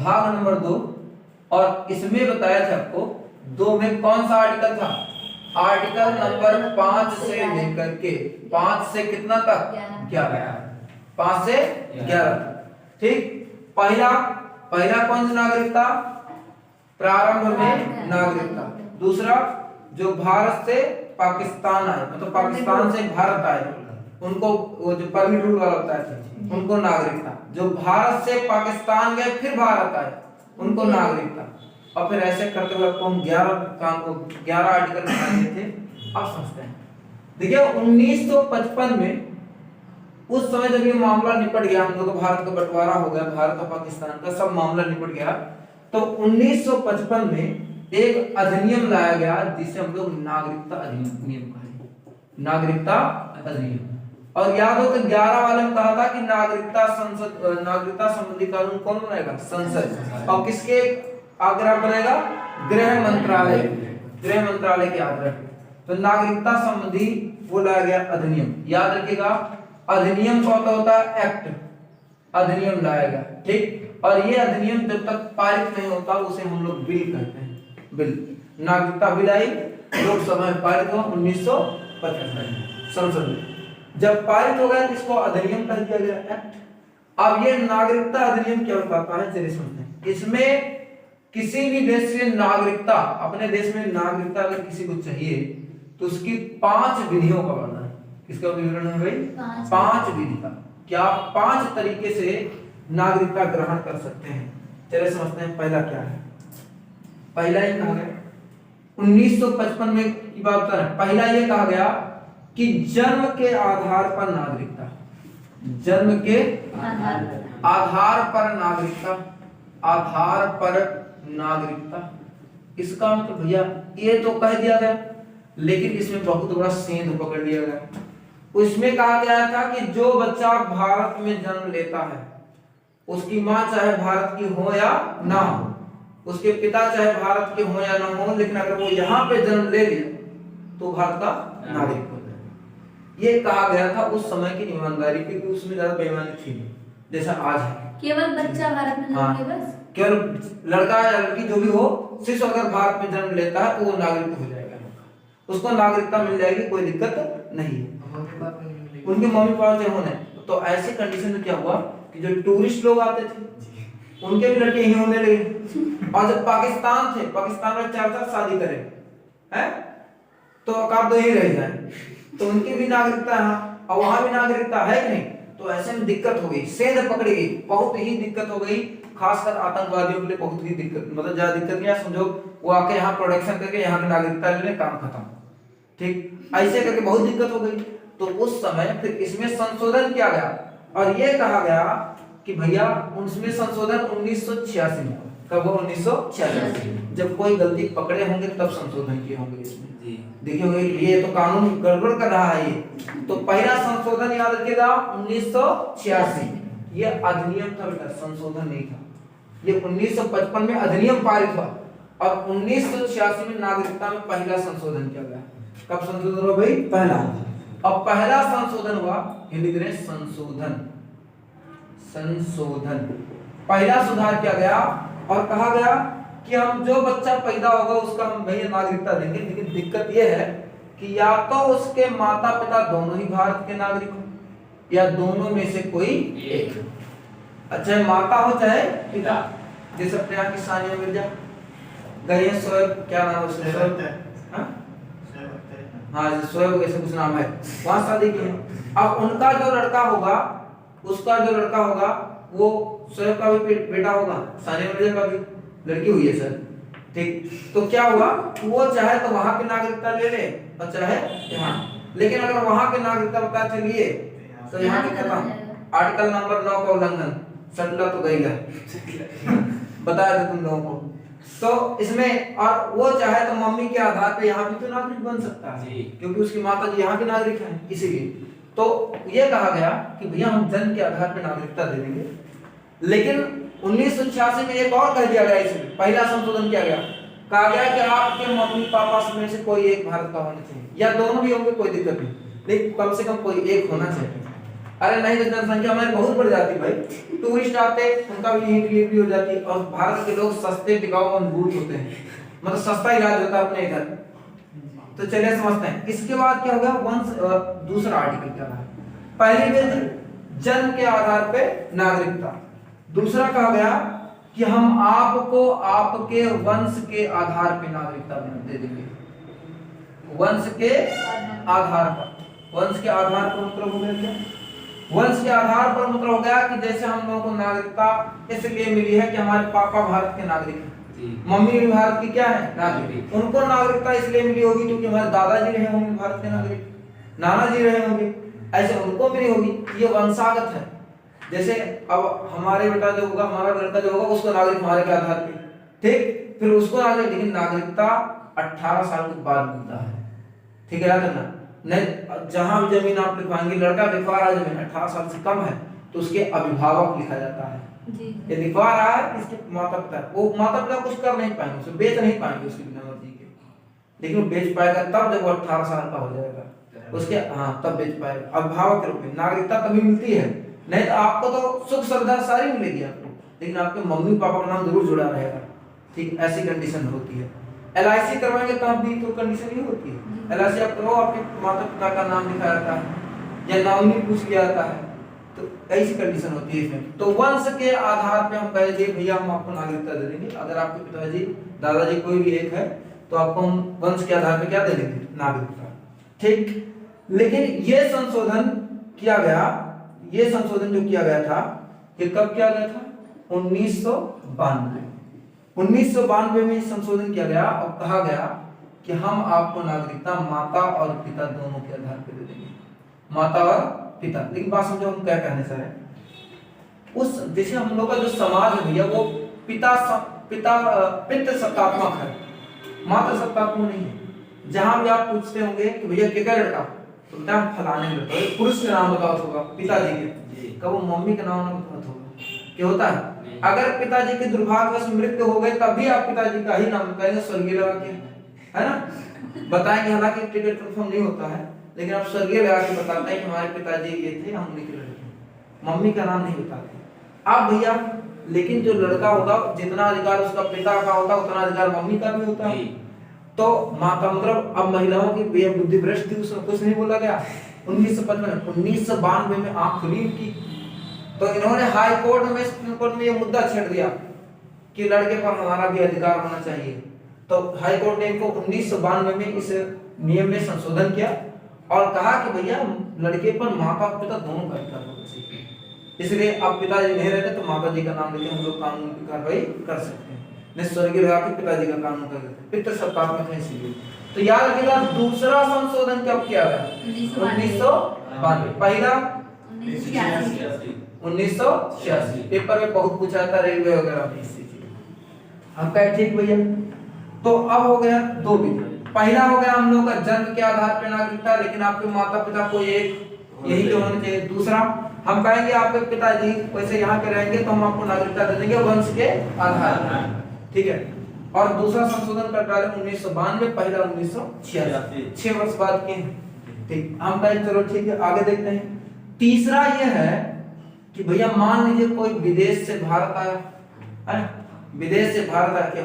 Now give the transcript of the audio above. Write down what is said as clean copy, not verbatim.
भाग नंबर 2, और इसमें बताया था आपको 2 में कौन सा आर्टिकल था, आर्टिकल नंबर 5 से लेकर के 5 से कितना तक, 11, 5 से 11 तक। ठीक, पहला कौन सा नागरिकता, प्रारंभ में नागरिकता। दूसरा जो भारत से पाकिस्तान आए, मतलब पाकिस्तान से भारत आए, उनको वो जो परमिट रूल वाला होता है उनको नागरिकता। जो भारत से पाकिस्तान गए फिर भारत आए उनको नागरिकता। और फिर ऐसे करते हुए आपको हम 11 आर्टिकल बनाए थे। अब समझते हैं। देखिए 1955 में उस समय जब ये मामला निपट गया, हम लोग का भारत का बंटवारा हो गया, भारत और पाकिस्तान का सब मामला निपट गया, तो 1955 में एक अधिनियम लाया गया जिसे हम लोग नागरिकता अधिनियम कहें, नागरिकता अधिनियम। और याद हो तो 11 वाले में कहा था कि नागरिकता संबंधी कानून कौन बनाएगा, संसद। और किसके आग्रह बनेगा, गृह मंत्रालय के आग्रह। तो नागरिकता संबंधी वो लाया गया अधिनियम। याद रखिएगा अधिनियम का होता है एक्ट, अधिनियम लाया गया। ठीक, और ये अधिनियम जब तक पारित नहीं होता उसे हम लोग बिल कहते हैं। बिल, नागरिकता बिल आई, लोकसभा में पारित हुआ 1955 में संसद में। जब पारित हो गया तो इसको अधिनियम कह दिया गया, एक्ट। अब ये नागरिकता अधिनियम क्या बताता है, चलिए समझते हैं। इसमें किसी भी देश से नागरिकता, अपने देश में नागरिकता अगर किसी को चाहिए तो उसकी 5 विधियों का वर्णन है। किसका विवरण है भाई, 5 विधि का। क्या 5 तरीके से नागरिकता ग्रहण कर सकते हैं। चलिए समझते हैं पहला क्या है। पहला ये कहा गया 1955 में की बात कर रहे हैं। पहला ये कहा गया कि जन्म के आधार पर नागरिकता, जन्म के आधार पर नागरिकता, आधार पर नागरिकता। इसका मतलब भैया ये तो कह दिया गया, लेकिन इसमें बहुत बड़ा सेंध पकड़ लिया गया। उसमें कहा गया था कि जो बच्चा भारत में जन्म लेता है उसकी मां चाहे भारत की हो या ना हो, उसके पिता चाहे भारत के हो या ना हो, लेकिन अगर वो यहाँ पे जन्म ले लिया तो भारत का नागरिक हो जाए। ये कहा गया था उस समय की ईमानदारी, क्योंकि उसमें ज्यादा बेईमानी थी जैसा आज है। केवल बच्चा भारत में जन्म ले, बस केवल लड़का या लड़की जो भी हो, सिर्फ अगर भारत में जन्म लेता है तो वो नागरिक हो जाएगा, उसको नागरिकता मिल जाएगी, कोई दिक्कत नहीं है। उनके मम्मी पापा से होने। तो ऐसी कंडीशन में क्या हुआ कि जो टूरिस्ट लोग आते थे उनके भी लड़के ही होने लगे। और जब पाकिस्तान थे, पाकिस्तान में 4 शादी करे हैं तो अकाब 2 ही रह जाए, तो उनकी भी नागरिकता है और वहां भी नागरिकता है कि नहीं। तो ऐसे में दिक्कत हो गई, सेंध पकड़ी गई, बहुत ही दिक्कत हो गई। खासकर आतंकवादियों के लिए बहुत ही दिक्कत, मतलब ज्यादा दिक्कत नहीं। समझो वो आके यहाँ प्रोडक्शन करके यहाँ की नागरिकता ले ले, काम खत्म। ठीक, ऐसे करके बहुत दिक्कत हो गई। तो उस समय फिर इसमें संशोधन किया गया और ये कहा गया कि भैया उसमें संशोधन 1986 में। कब हुआ, 1986। जब कोई गलती पकड़े होंगे तब संशोधन किए होंगे इसमें। देखिए होंगे ये तो कानून गड़बड़ कर रहा है ये। तो पहला संशोधन याद रखिएगा 1986, ये अधिनियम था बेटा, संशोधन नहीं था। ये 1955 में अधिनियम पारित हुआ और 1986 में नागरिकता में पहला संशोधन किया गया। कब संशोधन हुआ भाई, पहला। अब पहला संशोधन हुआ, हिंदी में संशोधन, संशोधन पहला सुधार किया गया और कहा गया कि हम जो बच्चा पैदा होगा उसका हम भैया नागरिकता देंगे, लेकिन दिक्कत यह है कि या तो उसके माता पिता दोनों ही भारत के नागरिक हो या दोनों में से कोई एक। अच्छा माता हो चाहे पिता, जैसे अपने यहाँ की सानिया मिर्जा गई है, शोएब क्या नाम है उसका, हाँ शोएब ऐसे कुछ नाम है, वहां शादी की है। अब उनका जो लड़का होगा, उसका जो लड़का होगा वो शोएब का भी बेटा होगा, सानिया मिर्जा का भी लड़की हुई है सर। ठीक, तो क्या हुआ, वो चाहे तो वहां की नागरिकता ले ले और चाहे यहाँ, लेकिन अगर वहां की नागरिकता बता चलिए तो यहाँ की खत्म। आर्टिकल नंबर 9 का उल्लंघन, सटला तो गईला बताया था तुम लोगों को। तो इसमें और वो चाहे तो मम्मी के आधार पे यहाँ भी तो नागरिक बन सकता है, क्योंकि उसकी माता जी यहाँ के नागरिक हैं, इसीलिए तो ये कहा गया कि भैया हम जन्म के आधार पे नागरिकता दे देंगे। लेकिन 1986 में एक और कह दिया गया, इसमें पहला संशोधन किया गया, कहा गया कि आपके मम्मी पापा में से कोई एक भारत का होना चाहिए या दोनों भी होंगे कोई दिक्कत नहीं, लेकिन कम से कम कोई एक होना चाहिए। अरे नहीं तो जनसंख्या हमारी बहुत बढ़ जाती भाई, टूरिस्ट आते उनका भी यही डिलीवरी हो जाती है। और भारत के लोग सस्ते टिकाऊ मजबूत होते हैं, मतलब सस्ता इलाज होता है अपने इधर। तो चलिए समझते हैं। इसके बाद क्या होगा, वंश दूसरा आर्टिकल क्या है, पहली में जन्म के आधार पे नागरिकता, दूसरा कहा गया कि हम आपको आपके वंश के आधार पे नागरिकता दे देंगे। वंश के आधार पर, वंश के आधार पर मतलब हो गया क्या, वंश के आधार पर मतलब हो गया कि जैसे हम लोगों को नागरिकता इसलिए मिली है कि हमारे पापा भारत के नागरिक हैं, मम्मी भी भारत की क्या है, नागरिक। उनको नागरिकता इसलिए मिली होगी क्योंकि हमारे दादाजी रहे होंगे भारत के नागरिक, नाना जी रहे होंगे, ऐसे उनको मिली होगी। ये वंशागत है। जैसे अब हमारे बेटा जो होगा, हमारा लड़का जो होगा, उसको नागरिक हमारे के आधार पे, ठीक, फिर उसको नागरिक, लेकिन नागरिकता 18 साल के बाद मिलता है, ठीक है, याद रखना। नहीं, जहां भी जमीन आप लिखवाएंगे, लड़का लिखवा रहा है जमीन 18 साल से कम है तो उसके अभिभावक लिखा जाता है। ये लिखवा रहा है इसके माता पिता, वो माता पिता कुछ कर नहीं पाएंगे, उसे बेच नहीं पाएंगे उसकी बिना मर्जी के, लेकिन वो बेच पाएगा तब जब वो 18 साल का हो जाएगा उसके, हाँ तब बेच पाएगा अभिभावक के रूप में। नागरिकता तभी मिलती है, नहीं तो आपको तो सुख सुविधा सारी मिलेगी आपको, लेकिन आपके मम्मी पापा का नाम जरूर जुड़ा रहेगा, ठीक, ऐसी कंडीशन होती है। LIC करवाएंगे तब भी तो कंडीशन ही होती है। LIC आप करो, आपके माता पिता का नाम लिखा रहता है या नॉमिनी पूछ लिया जाता है, तो ऐसी कंडीशन होती है इसमें। तो वंश के आधार पे हम कहे जी भैया हम आपको नागरिकता दे देंगे। अगर आपके पिताजी दादाजी कोई भी एक है तो आपको हम वंश के आधार पे क्या दे देंगे, नागरिकता, ठीक। लेकिन ये संशोधन किया गया, ये संशोधन जो किया गया था ये कब किया गया था, 1992। 1992 में संशोधन किया गया और कहा गया कि हम आपको नागरिकता माता और पिता दोनों के आधार पर दे देंगे, माता और पिता। लेकिन बात समझो हम क्या कहने से रहे, उस जैसे हम लोग का जो समाज है भैया वो पितृ सत्तात्मक है, मातृ सत्तात्मक नहीं है। जहां भी आप पूछते होंगे कि भैया किसका लड़का, तो बेटा फलाने लड़का, पुरुष का नाम बताओ होगा, पिताजी के, कब वो मम्मी का नाम मत होगा, क्या होता है। अगर पिताजी के दुर्भाग्यवश मृत्यु हो गए तब भी आप पिताजी का ही नाम कहेंगे, स्वर्गीय लगा के, है ना, बताएंगे। हालांकि टिकट कंफर्म नहीं होता है, लेकिन आप स्वर्गीय लगा के बताते हैं कि हमारे पिताजी ये थे, हम उन्हीं के लड़के, मम्मी का नाम नहीं बताते आप भैया। लेकिन जो लड़का होगा जितना अधिकार उसका पिता का होता है उतना अधिकार मम्मी का भी होता है। तो माता मतलब अब महिलाओं की बेहद बुद्धि भ्रष्ट थी, उसमें कुछ नहीं बोला गया। 1992 में आंख खुली की, तो इन्होंने हाई कोर्ट में, सुप्रीम कोर्ट में ये मुद्दा छेड़ दिया कि लड़के पर हमारा भी अधिकार होना चाहिए। तो हाई कोर्ट ने इनको 1992 में इस नियम में संशोधन किया और कहा कि भैया लड़के पर माता पिता दोनों का अधिकार होना चाहिए। इसलिए अब पिताजी नहीं रहते तो माता जी का नाम लेके हम लोग कानून की कार्रवाई कर सकते हैं, नहीं स्वर्गीय लगा के पिताजी का कानून कर देते हैं, पितृ सत्तात्मक है इसलिए। तो याद रखिएगा दूसरा संशोधन कब किया गया, 1992। पहला 1986। पेपर में बहुत पूछा था रेलवे वगैरह में इसी चीज। हम कहे ठीक भैया। तो अब हो गया दो विधि, पहला हो गया हम लोग का जन्म के आधार पर नागरिकता, लेकिन आपके माता पिता को एक यही जो होना चाहिए। दूसरा हम कहेंगे आपके पिताजी वैसे यहाँ के रहेंगे तो हम आपको नागरिकता दे देंगे वंश के आधार पर, ठीक है। और दूसरा संशोधन कर डाले 1992, पहला 1986, 6 वर्ष बाद के, ठीक। हम कहें चलो ठीक है आगे देखते हैं। तीसरा यह है कि भैया मान लीजिए कोई विदेश से भारत आया, है विदेश से भारत आया, क्या